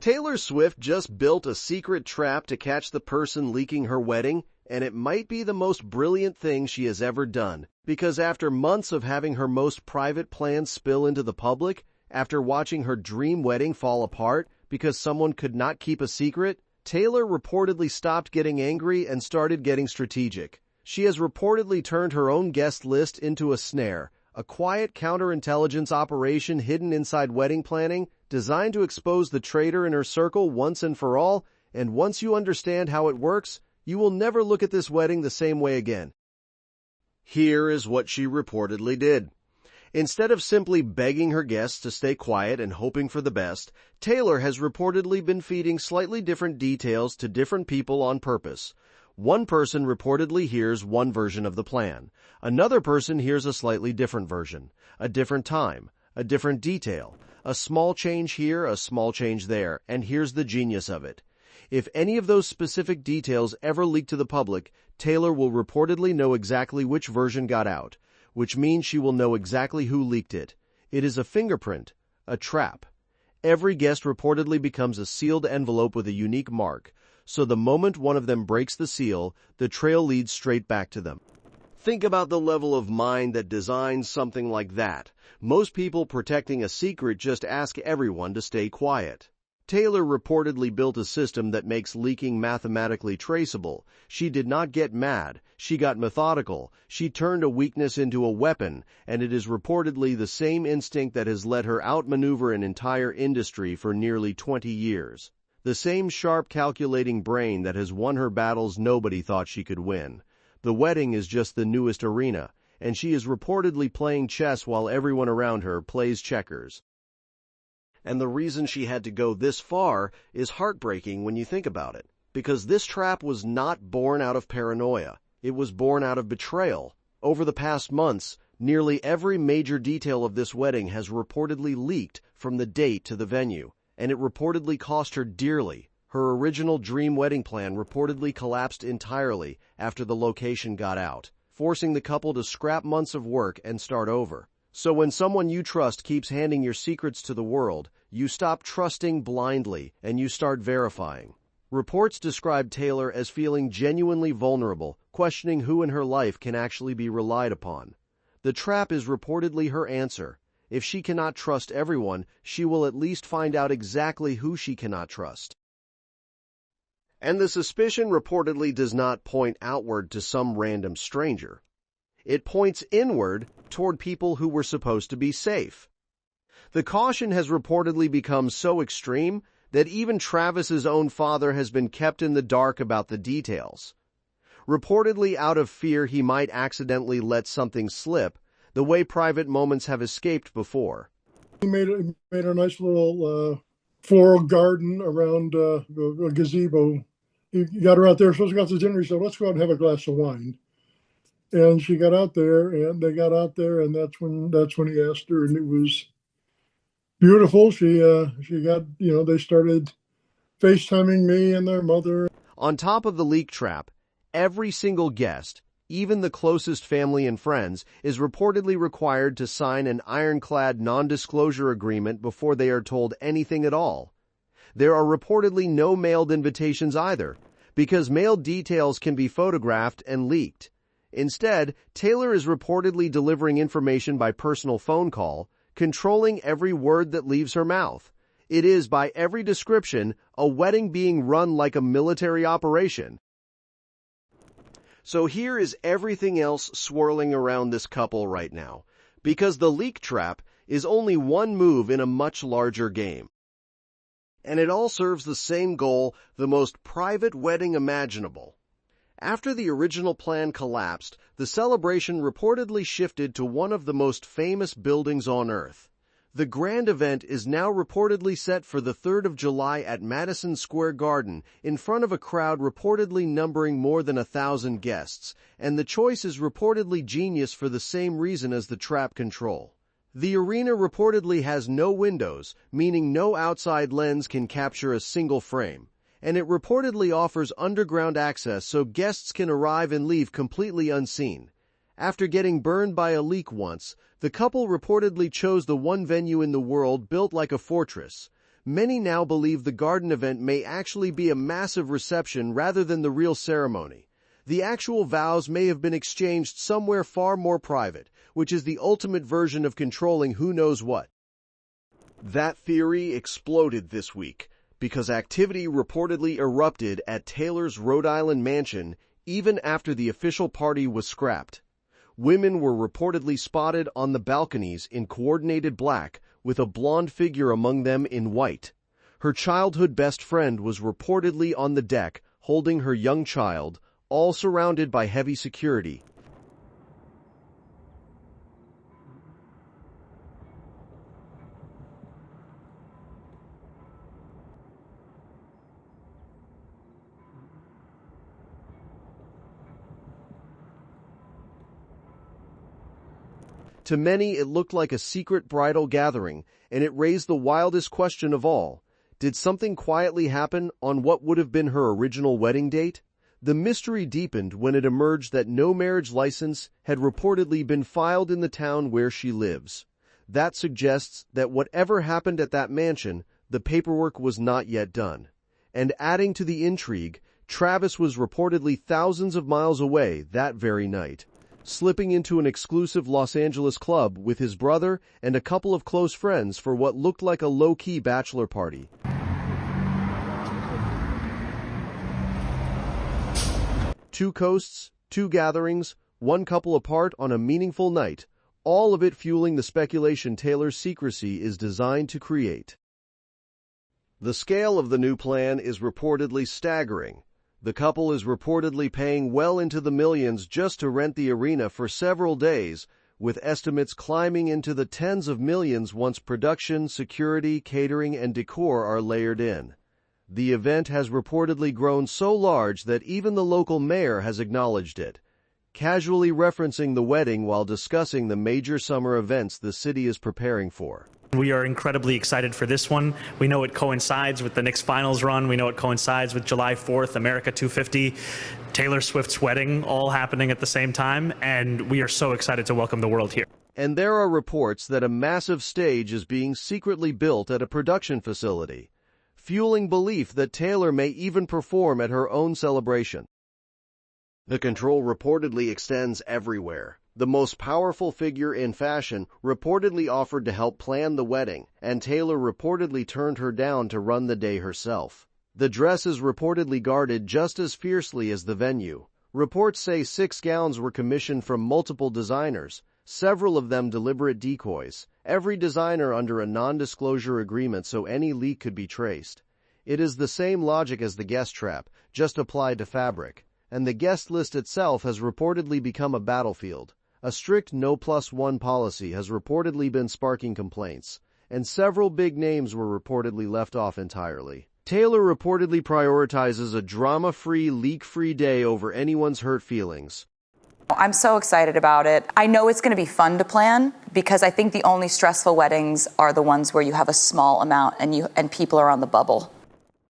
Taylor Swift just built a secret trap to catch the person leaking her wedding, and it might be the most brilliant thing she has ever done, because after months of having her most private plans spill into the public, after watching her dream wedding fall apart because someone could not keep a secret, Taylor reportedly stopped getting angry and started getting strategic. She has reportedly turned her own guest list into a snare, a quiet counterintelligence operation hidden inside wedding planning, designed to expose the traitor in her circle once and for all, and once you understand how it works, you will never look at this wedding the same way again. Here is what she reportedly did. Instead of simply begging her guests to stay quiet and hoping for the best, Taylor has reportedly been feeding slightly different details to different people on purpose. One person reportedly hears one version of the plan. Another person hears a slightly different version, a different time, a different detail, a small change here, a small change there, and here's the genius of it. If any of those specific details ever leak to the public, Taylor will reportedly know exactly which version got out, which means she will know exactly who leaked it. It is a fingerprint, a trap. Every guest reportedly becomes a sealed envelope with a unique mark, so the moment one of them breaks the seal, the trail leads straight back to them. Think about the level of mind that designs something like that. Most people protecting a secret just ask everyone to stay quiet. Taylor reportedly built a system that makes leaking mathematically traceable. She did not get mad. She got methodical. She turned a weakness into a weapon, and it is reportedly the same instinct that has let her outmaneuver an entire industry for nearly 20 years. The same sharp, calculating brain that has won her battles nobody thought she could win. The wedding is just the newest arena, and she is reportedly playing chess while everyone around her plays checkers. And the reason she had to go this far is heartbreaking when you think about it, because this trap was not born out of paranoia. It was born out of betrayal. Over the past months, nearly every major detail of this wedding has reportedly leaked, from the date to the venue, and it reportedly cost her dearly. Her original dream wedding plan reportedly collapsed entirely after the location got out, forcing the couple to scrap months of work and start over. So when someone you trust keeps handing your secrets to the world, you stop trusting blindly and you start verifying. Reports describe Taylor as feeling genuinely vulnerable, questioning who in her life can actually be relied upon. The trap is reportedly her answer. If she cannot trust everyone, she will at least find out exactly who she cannot trust. And the suspicion reportedly does not point outward to some random stranger. It points inward toward people who were supposed to be safe. The caution has reportedly become so extreme that even Travis's own father has been kept in the dark about the details. Reportedly out of fear he might accidentally let something slip, the way private moments have escaped before. He made a nice little floral garden around a gazebo. He got her out there, supposed to go out to dinner. He said, let's go out and have a glass of wine. And she got out there, and they got out there, and that's when he asked her, and it was beautiful. She got, they started FaceTiming me and their mother. On top of the leak trap, every single guest, even the closest family and friends, is reportedly required to sign an ironclad non-disclosure agreement before they are told anything at all. There are reportedly no mailed invitations either, because mailed details can be photographed and leaked. Instead, Taylor is reportedly delivering information by personal phone call, controlling every word that leaves her mouth. It is, by every description, a wedding being run like a military operation. So here is everything else swirling around this couple right now, because the leak trap is only one move in a much larger game. And it all serves the same goal, the most private wedding imaginable. After the original plan collapsed, the celebration reportedly shifted to one of the most famous buildings on Earth. The grand event is now reportedly set for the 3rd of July at Madison Square Garden, in front of a crowd reportedly numbering more than 1,000 guests, and the choice is reportedly genius for the same reason as the trap control. The arena reportedly has no windows, meaning no outside lens can capture a single frame. And it reportedly offers underground access so guests can arrive and leave completely unseen. After getting burned by a leak once, the couple reportedly chose the one venue in the world built like a fortress, Many now believe the garden event may actually be a massive reception rather than the real ceremony. The actual vows may have been exchanged somewhere far more private, which is the ultimate version of controlling who knows what. That theory exploded this week because activity reportedly erupted at Taylor's Rhode Island mansion even after the official party was scrapped. Women were reportedly spotted on the balconies in coordinated black, with a blonde figure among them in white. Her childhood best friend was reportedly on the deck, holding her young child, all surrounded by heavy security. To many, it looked like a secret bridal gathering, and it raised the wildest question of all. Did something quietly happen on what would have been her original wedding date? The mystery deepened when it emerged that no marriage license had reportedly been filed in the town where she lives. That suggests that whatever happened at that mansion, the paperwork was not yet done. And adding to the intrigue, Travis was reportedly thousands of miles away that very night, slipping into an exclusive Los Angeles club with his brother and a couple of close friends for what looked like a low-key bachelor party. Two coasts, two gatherings, one couple apart on a meaningful night, all of it fueling the speculation Taylor's secrecy is designed to create. The scale of the new plan is reportedly staggering. The couple is reportedly paying well into the millions just to rent the arena for several days, with estimates climbing into the tens of millions once production, security, catering, and decor are layered in. The event has reportedly grown so large that even the local mayor has acknowledged it, casually referencing the wedding while discussing the major summer events the city is preparing for. We are incredibly excited for this one. We know it coincides with the Knicks finals run. We know it coincides with July 4th, America 250, Taylor Swift's wedding, all happening at the same time, and we are so excited to welcome the world here. And there are reports that a massive stage is being secretly built at a production facility, fueling belief that Taylor may even perform at her own celebration. The control reportedly extends everywhere. The most powerful figure in fashion reportedly offered to help plan the wedding, and Taylor reportedly turned her down to run the day herself. The dress is reportedly guarded just as fiercely as the venue. Reports say 6 gowns were commissioned from multiple designers, several of them deliberate decoys, every designer under a non-disclosure agreement so any leak could be traced. It is the same logic as the guest trap, just applied to fabric, and the guest list itself has reportedly become a battlefield. A strict no-plus-one policy has reportedly been sparking complaints, and several big names were reportedly left off entirely. Taylor reportedly prioritizes a drama-free, leak-free day over anyone's hurt feelings. I'm so excited about it. I know it's going to be fun to plan because I think the only stressful weddings are the ones where you have a small amount and people are on the bubble.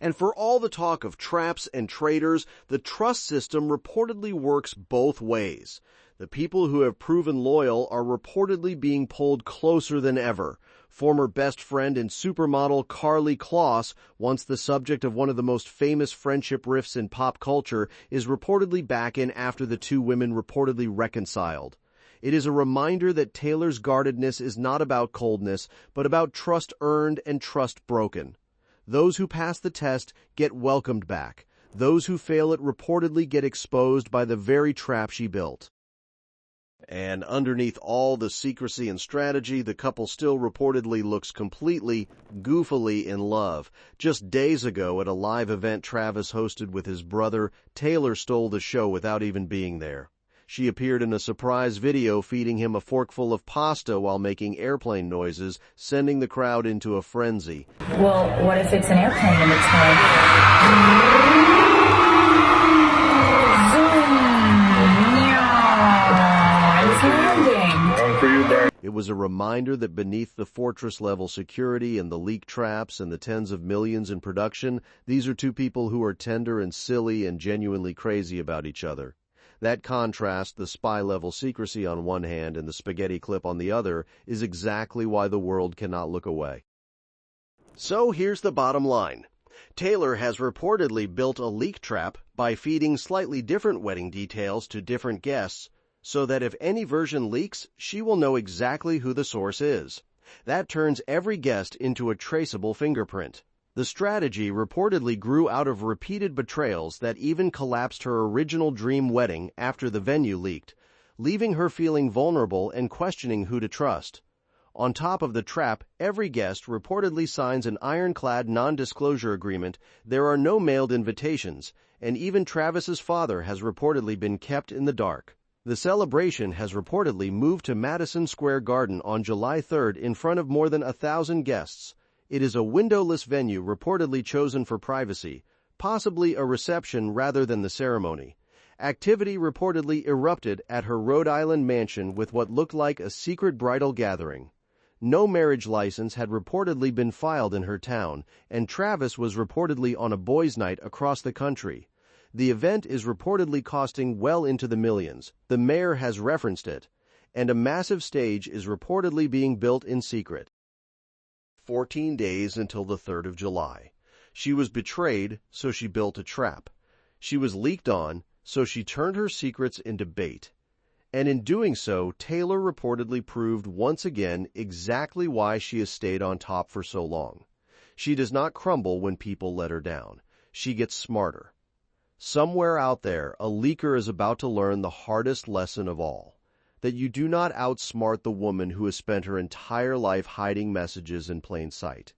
And for all the talk of traps and traitors, the trust system reportedly works both ways. The people who have proven loyal are reportedly being pulled closer than ever. Former best friend and supermodel Karlie Kloss, once the subject of one of the most famous friendship rifts in pop culture, is reportedly back in after the two women reportedly reconciled. It is a reminder that Taylor's guardedness is not about coldness, but about trust earned and trust broken. Those who pass the test get welcomed back. Those who fail it reportedly get exposed by the very trap she built. And underneath all the secrecy and strategy, the couple still reportedly looks completely, goofily in love. Just days ago at a live event Travis hosted with his brother, Taylor stole the show without even being there. She appeared in a surprise video feeding him a forkful of pasta while making airplane noises, sending the crowd into a frenzy. Well, what if it's an airplane and it's going... It was a reminder that beneath the fortress-level security and the leak traps and the tens of millions in production, these are two people who are tender and silly and genuinely crazy about each other. That contrast, the spy-level secrecy on one hand and the spaghetti clip on the other, is exactly why the world cannot look away. So here's the bottom line. Taylor has reportedly built a leak trap by feeding slightly different wedding details to different guests so that if any version leaks, she will know exactly who the source is. That turns every guest into a traceable fingerprint. The strategy reportedly grew out of repeated betrayals that even collapsed her original dream wedding after the venue leaked, leaving her feeling vulnerable and questioning who to trust. On top of the trap, every guest reportedly signs an ironclad non-disclosure agreement. There are no mailed invitations, and even Travis's father has reportedly been kept in the dark. The celebration has reportedly moved to Madison Square Garden on July 3rd in front of more than 1,000 guests. It is a windowless venue reportedly chosen for privacy, possibly a reception rather than the ceremony. Activity reportedly erupted at her Rhode Island mansion with what looked like a secret bridal gathering. No marriage license had reportedly been filed in her town, and Travis was reportedly on a boys' night across the country. The event is reportedly costing well into the millions. The mayor has referenced it, and a massive stage is reportedly being built in secret. 14 days until the 3rd of July. She was betrayed, so she built a trap. She was leaked on, so she turned her secrets into bait. And in doing so, Taylor reportedly proved once again exactly why she has stayed on top for so long. She does not crumble when people let her down. She gets smarter. Somewhere out there, a leaker is about to learn the hardest lesson of all, that you do not outsmart the woman who has spent her entire life hiding messages in plain sight.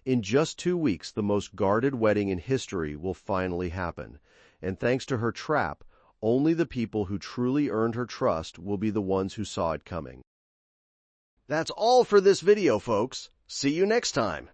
In just 2 weeks, the most guarded wedding in history will finally happen, and thanks to her trap, only the people who truly earned her trust will be the ones who saw it coming. That's all for this video, folks. See you next time.